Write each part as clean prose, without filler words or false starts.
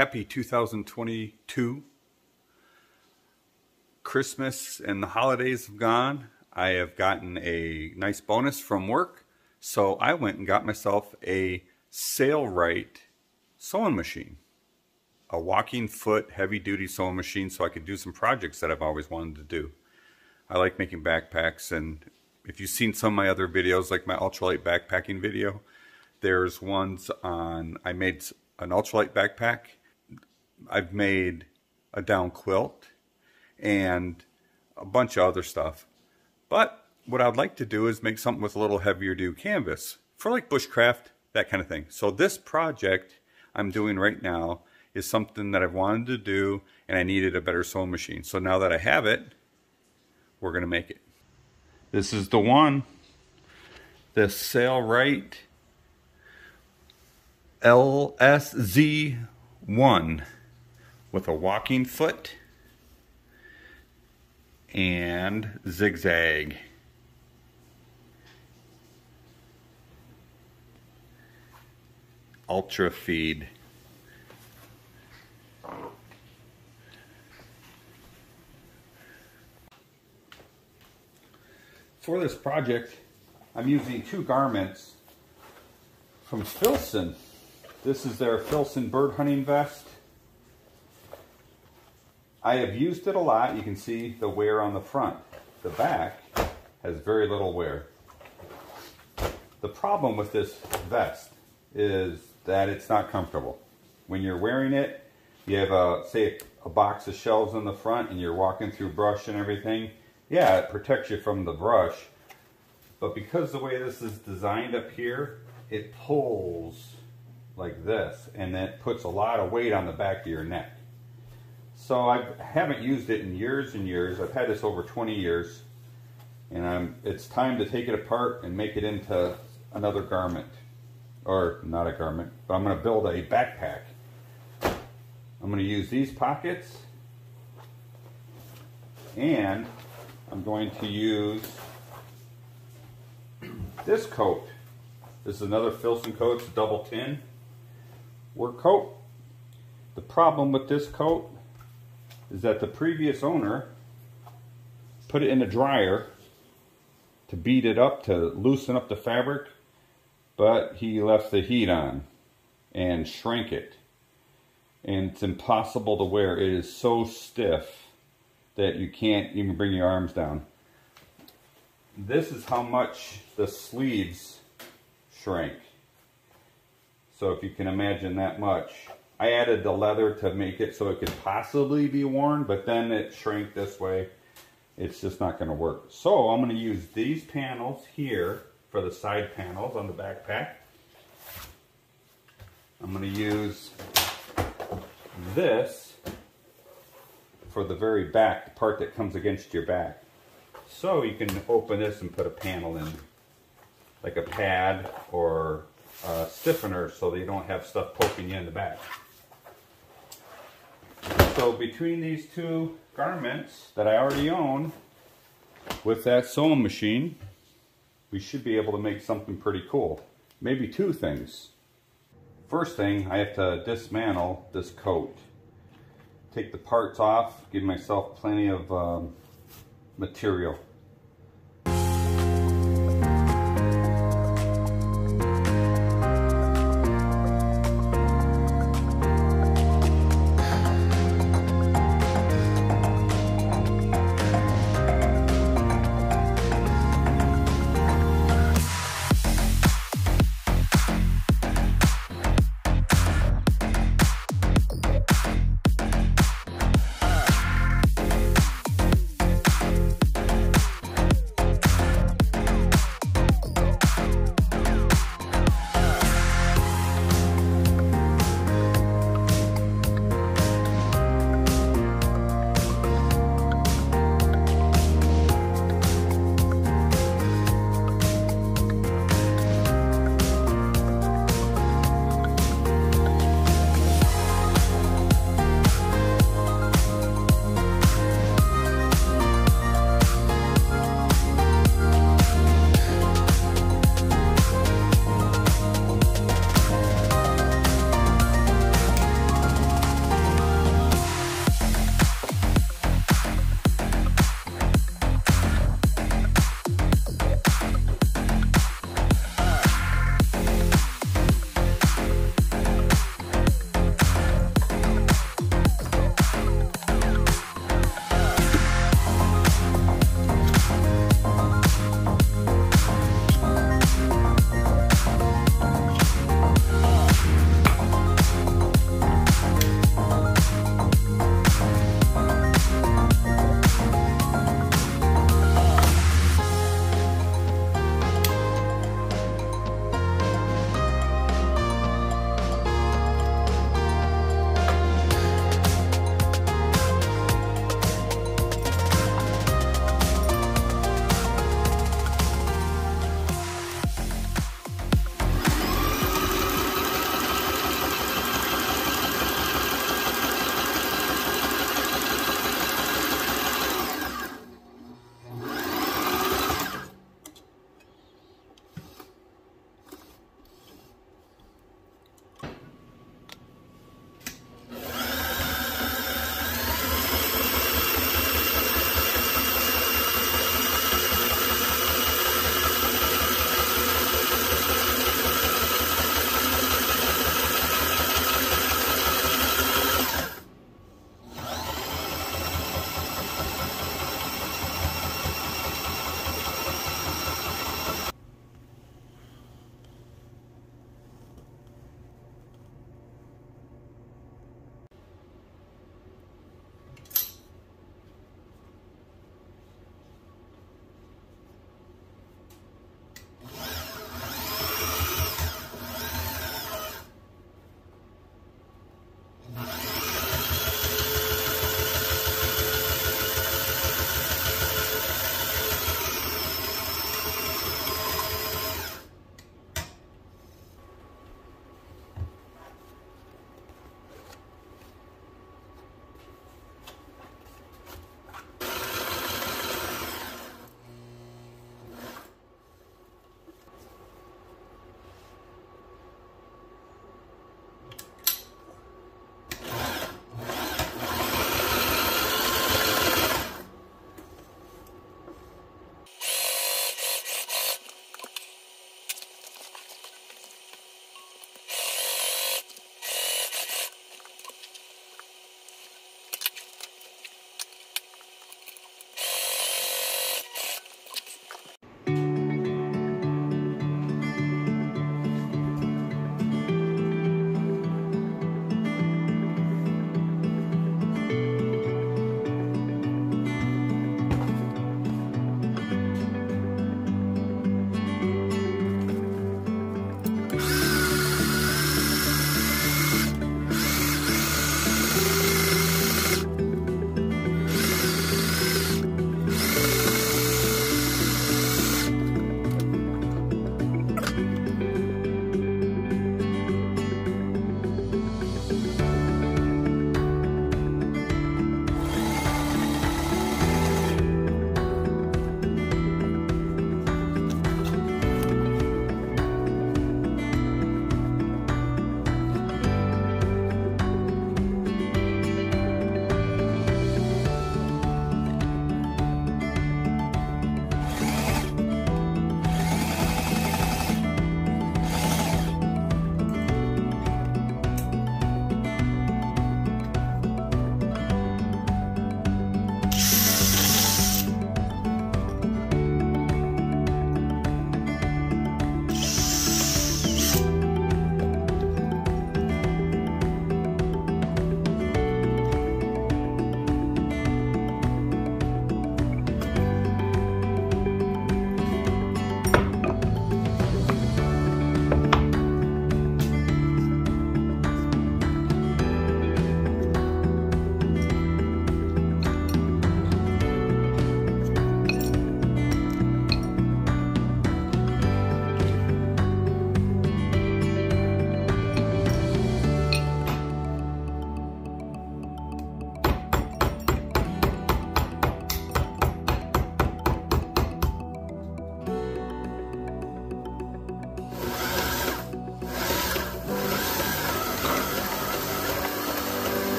Happy 2022. Christmas and the holidays have gone. I have gotten a nice bonus from work, so I went and got myself a Sailrite sewing machine. A walking foot heavy-duty sewing machine so I could do some projects that I've always wanted to do. I like making backpacks, and if you've seen some of my other videos, like my ultralight backpacking video, there's ones on, I made an ultralight backpack, I've made a down quilt, and a bunch of other stuff. But what I'd like to do is make something with a little heavier duty canvas for like bushcraft, that kind of thing. So this project I'm doing right now is something that I've wanted to do, and I needed a better sewing machine. So now that I have it, we're going to make it. This is the one, the Sailrite LSZ-1 with a walking foot and zigzag. Ultra feed. For this project, I'm using two garments from Filson. This is their Filson bird hunting vest. I have used it a lot. You can see the wear on the front. The back has very little wear. The problem with this vest is that it's not comfortable. When you're wearing it, you have say a box of shelves in the front and you're walking through brush and everything. Yeah, it protects you from the brush, but because the way this is designed up here, it pulls like this, and that puts a lot of weight on the back of your neck. So I haven't used it in years and years. I've had this over 20 years, and it's time to take it apart and make it into another garment. Or not a garment, but I'm going to build a backpack. I'm going to use these pockets, and I'm going to use this coat. This is another Filson coat. It's a double tin work coat. The problem with this coat is that the previous owner put it in a dryer to beat it up, to loosen up the fabric, but he left the heat on and shrank it. And it's impossible to wear. It is so stiff that you can't even bring your arms down. This is how much the sleeves shrank. So if you can imagine that much. I added the leather to make it so it could possibly be worn, but then it shrank this way. It's just not going to work. So I'm going to use these panels here for the side panels on the backpack. I'm going to use this for the very back, the part that comes against your back. So you can open this and put a panel in, like a pad or a stiffener, so that you don't have stuff poking you in the back. So between these two garments that I already own, with that sewing machine, we should be able to make something pretty cool. Maybe two things. First thing, I have to dismantle this coat. Take the parts off, give myself plenty of material.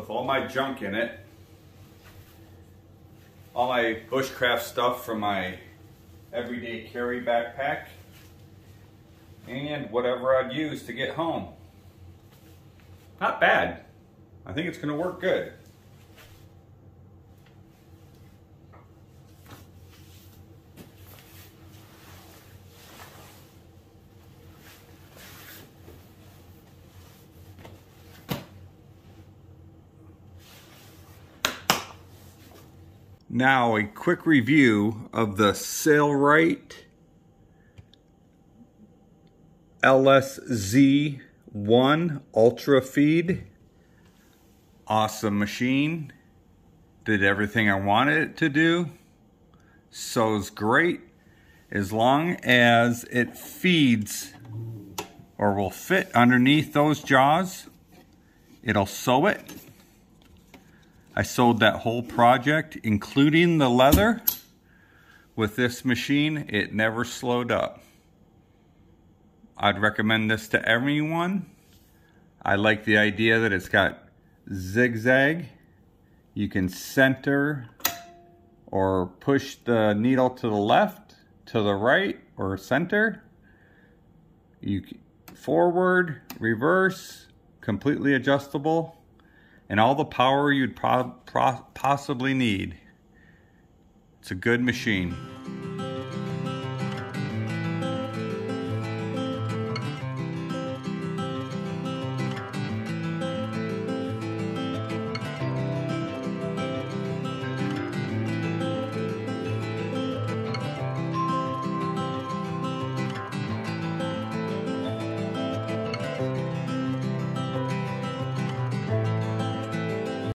with all my junk in it. All my bushcraft stuff from my everyday carry backpack. And whatever I'd use to get home. Not bad. I think it's going to work good. Now a quick review of the Sailrite LSZ-1 Ultra Feed. Awesome machine. Did everything I wanted it to do. Sews great as long as it feeds or will fit underneath those jaws. It'll sew it. I sewed that whole project, including the leather, with this machine. It never slowed up. I'd recommend this to everyone. I like the idea that it's got zigzag. You can center or push the needle to the left, to the right, or center. You forward, reverse, completely adjustable. And all the power you'd possibly need. It's a good machine.